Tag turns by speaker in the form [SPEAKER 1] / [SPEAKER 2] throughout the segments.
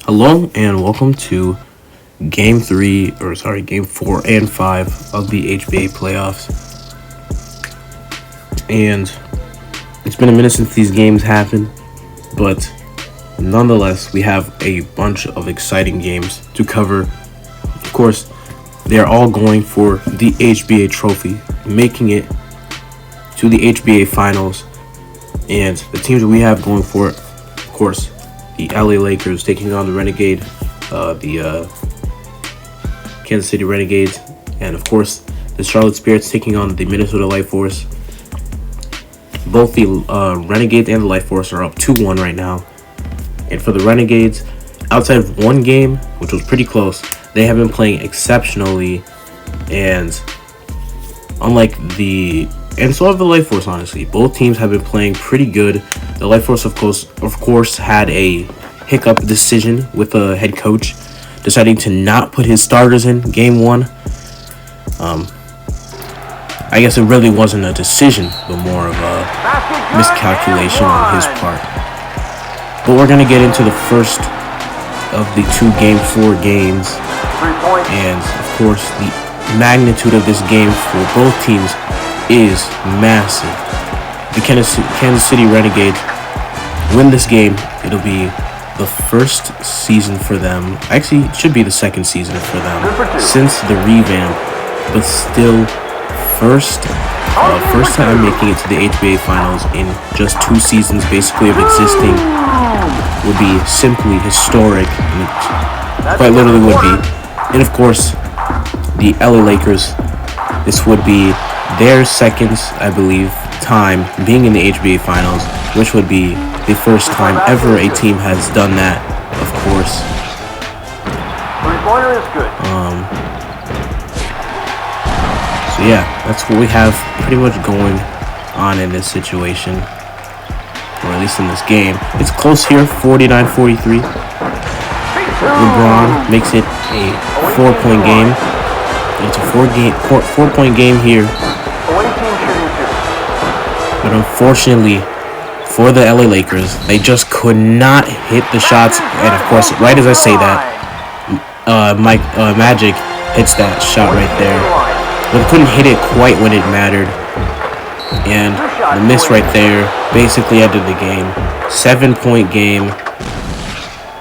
[SPEAKER 1] Hello and welcome to Game 4 and 5 of the HBA Playoffs. And it's been a minute since these games happened, but nonetheless, we have a bunch of exciting games to cover. Of course, they're all going for the HBA trophy, making it to the HBA finals. And the teams that we have going for it, of course, the LA Lakers taking on the Renegade, the Kansas City Renegades, and of course the Charlotte Spirits taking on the Minnesota Light Force. Both the Renegades and the Light Force are up 2-1 right now. And for the Renegades, outside of one game, which was pretty close, they have been playing exceptionally, and so have the Light Force, honestly. Both teams have been playing pretty good. The Light Force, of course, had a hiccup decision with a head coach deciding to not put his starters in Game 1. I guess it really wasn't a decision, but more of a miscalculation on his part. But we're going to get into the first of the two Game 4 games. And, of course, the magnitude of this game for both teams is massive. The Kansas City Renegades win this game. It'll be the first season for them. Actually, it should be the second season for them since the revamp, but still first time making it to the HBA finals in just 2 seasons basically of existing would be simply historic, and it quite literally would be. And of course, the LA Lakers, this would be their second, I believe, time being in the HBA finals, which would be the first time ever a team has done that, of course.
[SPEAKER 2] Three-pointer is good.
[SPEAKER 1] So yeah, that's what we have pretty much going on in this situation, or at least in this game. It's close here, 49-43. LeBron makes it a 4-point game. It's a 4-point game here. But unfortunately for the LA Lakers, they just could not hit the shots. And of course, right as I say that, Magic hits that shot right there. But they couldn't hit it quite when it mattered. And the miss right there basically ended the game. 7-point game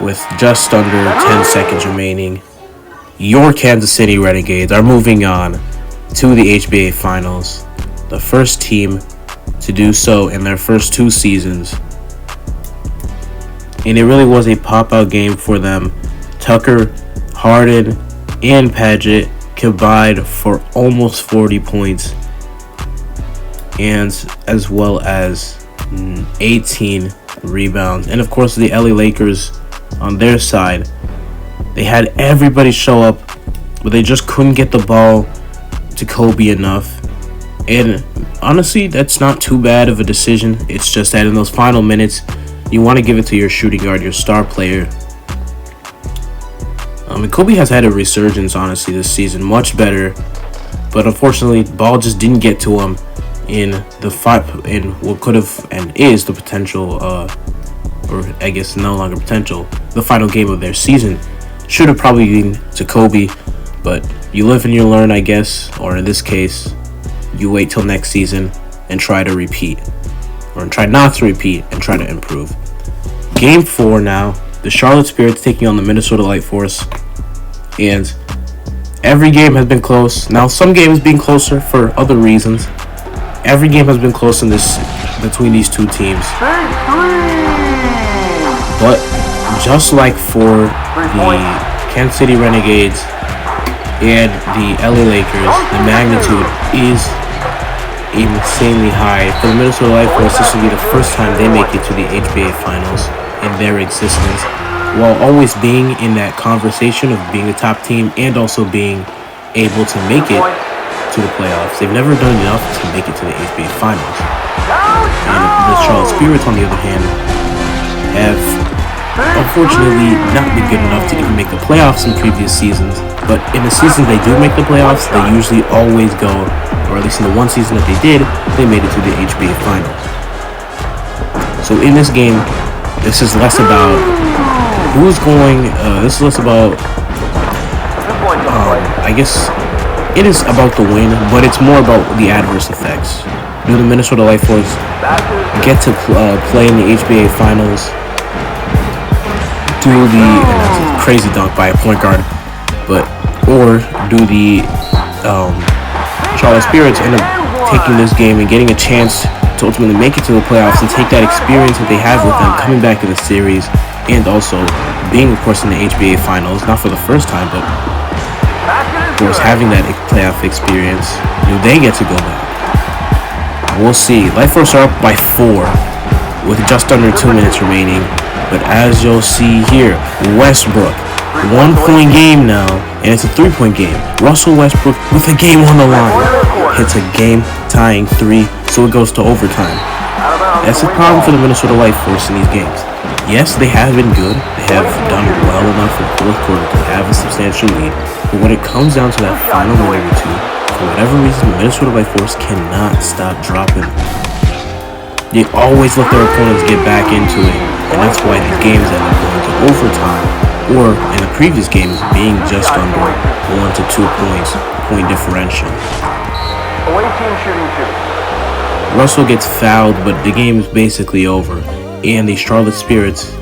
[SPEAKER 1] with just under 10 seconds remaining. Your Kansas City Renegades are moving on to the HBA Finals. The first team to do so in their first 2 seasons. And it really was a pop-out game for them. Tucker, Harden, and Padgett combined for almost 40 points, and as well as 18 rebounds. And of course, the LA Lakers on their side, they had everybody show up, but they just couldn't get the ball to Kobe enough. And honestly, that's not too bad of a decision. It's just that in those final minutes, you want to give it to your shooting guard, your star player. And Kobe has had a resurgence, honestly, this season, much better. But unfortunately, the ball just didn't get to him in what could have and is the potential, or I guess no longer potential, the final game of their season. Should have probably been to Kobe, but you live and you learn, I guess, or in this case, you wait till next season and try to repeat, or try not to repeat and try to improve. Game 4 now, the Charlotte Spirits taking on the Minnesota Light Force, and every game has been close. Now, some games being closer for other reasons. Every game has been close in this between these two teams. But just like for the Kansas City Renegades and the LA Lakers, the magnitude is insanely high. For the Minnesota Light Force, this will be the first time they make it to the HBA Finals in their existence, while always being in that conversation of being the top team and also being able to make it to the playoffs. They've never done enough to make it to the HBA Finals. And the Charlotte Spirits, on the other hand, have unfortunately not been good enough to even make the playoffs in previous seasons. But in the seasons they do make the playoffs, they usually always go, or at least in the one season that they did, they made it to the HBA Finals. So in this game, this is less about who's going? This is about. I guess it is about the win, but it's more about the adverse effects. Do the Minnesota Light Force get to play in the HBA Finals? Do the and that's a crazy dunk by a point guard, or do the Charlotte Spirits end up taking this game and getting a chance to ultimately make it to the playoffs and take that experience that they have with them coming back in the series and also being, of course, in the HBA Finals, not for the first time, but of course having that playoff experience. Do they get to go back? We'll see. Light Force are up by 4 with just under 2 minutes remaining. But as you'll see here, Westbrook, 1-point game now, and it's a 3-point game. Russell Westbrook with a game on the line hits a game-tying 3, so it goes to overtime. That's the problem for the Minnesota Light Force in these games. Yes, they have been good. They have done well enough in the fourth quarter to have a substantial lead. But when it comes down to that final minute or two, for whatever reason, the Minnesota Light Force cannot stop dropping. They always let their opponents get back into it, and that's why the games end up going to overtime, or in the previous games being just under 1 to 2 points, point differential.
[SPEAKER 2] Away team shooting 2.
[SPEAKER 1] Russell gets fouled, but the game is basically over, and the Charlotte Spirits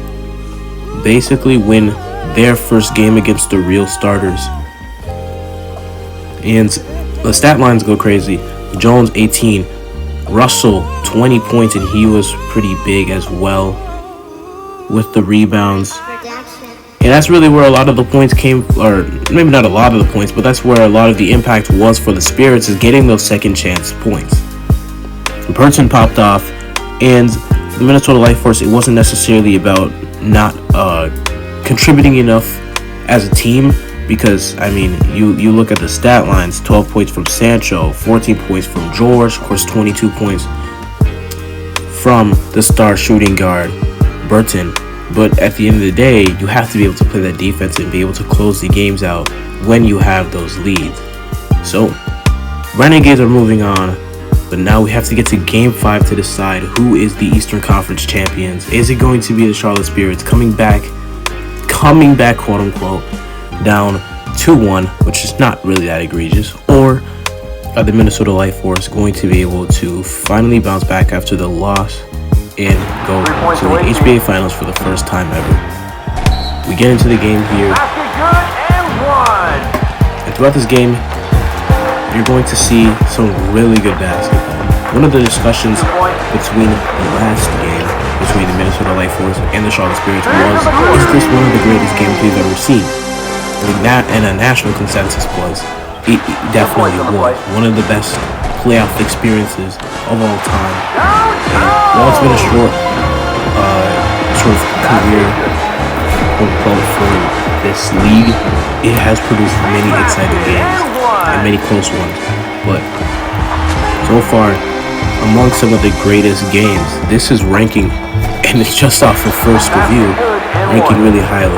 [SPEAKER 1] basically win their first game against the real starters. And the stat lines go crazy. Jones 18, Russell 20 points, and he was pretty big as well with the rebounds. And that's really where a lot of the points came, or maybe not a lot of the points, but that's where a lot of the impact was for the Spirits, is getting those second chance points. Burton popped off, and the Minnesota Light Force, it wasn't necessarily about not contributing enough as a team, because, I mean, you look at the stat lines, 12 points from Sancho, 14 points from George, of course 22 points from the star shooting guard, Burton. But at the end of the day, you have to be able to play that defense and be able to close the games out when you have those leads. So, Renegades are moving on, but now we have to get to Game 5 to decide who is the Eastern Conference champions. Is it going to be the Charlotte Spirits coming back, quote-unquote, down 2-1, which is not really that egregious, or are the Minnesota Light Force going to be able to finally bounce back after the loss and go to the HBA Finals for the first time ever? We get into the game here, and throughout this game, you're going to see some really good basketball. One of the discussions between the last game between the Minnesota Light Force and the Charlotte Spirits was, is this one of the greatest games we've ever seen? And a national consensus was, it definitely was one of the best playoff experiences of all time. And while it's been a short sort of career for this league, it has produced many exciting games and many close ones. But so far, among some of the greatest games, this is ranking, and it's just off the first review, ranking really highly.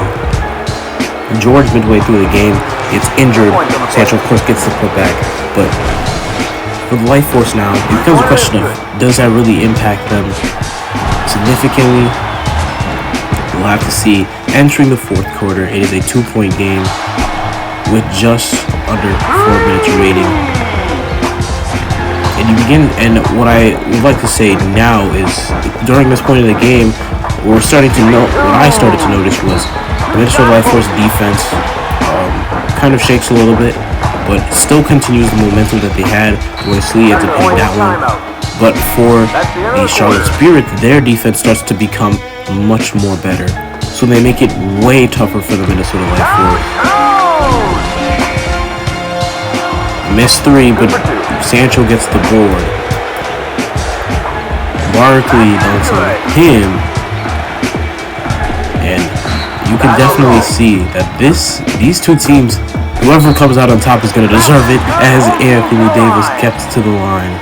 [SPEAKER 1] George, midway through the game, gets injured. Sancho, of course, gets the put back. But for the Light Force now, it becomes a question of, does that really impact them significantly? We'll have to see. Entering the fourth quarter, it is a 2-point game with just under 4 minutes remaining. And you begin, and what I would like to say now is, during this point of the game, what I started to notice was the Minnesota Light Force defense kind of shakes a little bit, but still continues the momentum that they had. Wesley ends up hitting that one. But for the Charlotte Spirit, their defense starts to become much more better. So they make it way tougher for the Minnesota Light Force. Missed 3, but Sancho gets the board. Barkley dunks on him. And you can definitely see that these two teams, whoever comes out on top is going to deserve it, as Anthony Davis gets to the line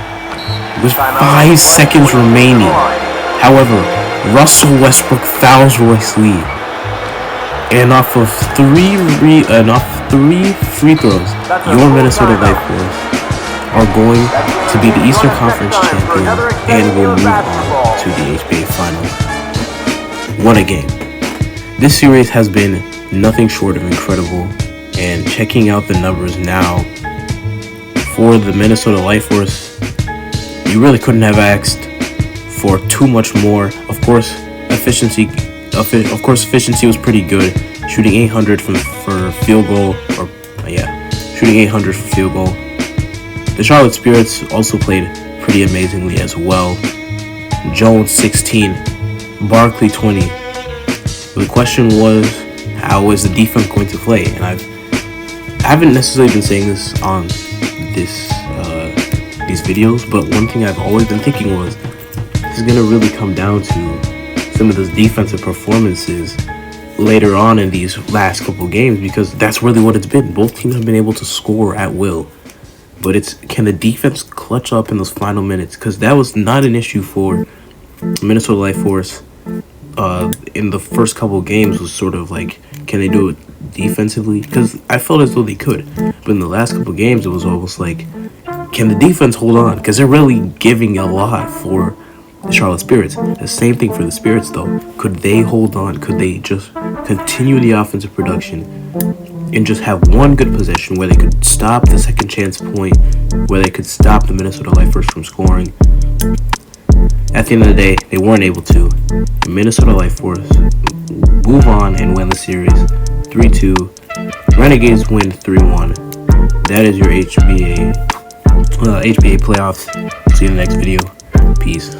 [SPEAKER 1] with 5 seconds remaining. However, Russell Westbrook fouls Royce Lee, and off of 3 free throws, your Minnesota Light Force are going to be the Eastern Conference champions and will move on to the HBA Finals. What a game! This series has been nothing short of incredible, and checking out the numbers now for the Minnesota Light Force, you really couldn't have asked for too much more. Of course, efficiency was pretty good, shooting 800 for field goal, shooting 800 for field goal. The Charlotte Spirits also played pretty amazingly as well. Jones 16, Barkley 20. The question was, how is the defense going to play? And I haven't necessarily been saying this on these videos, but one thing I've always been thinking was, this is going to really come down to some of those defensive performances later on in these last couple games, because that's really what it's been. Both teams have been able to score at will, but can the defense clutch up in those final minutes? Because that was not an issue for Minnesota Light Force in the first couple of games. Was sort of like, can they do it defensively? Because I felt as though they could, but in the last couple of games it was almost like, can the defense hold on? Because they're really giving a lot for the Charlotte Spirits. The same thing for the Spirits, though. Could they hold on? Could they just continue the offensive production and just have one good possession where they could stop the second chance point, where they could stop the Minnesota Light Force from scoring? At the end of the day, they weren't able to. The Minnesota Light Force move on and win the series 3-2. Renegades win 3-1. That is your HBA playoffs. See you in the next video. Peace.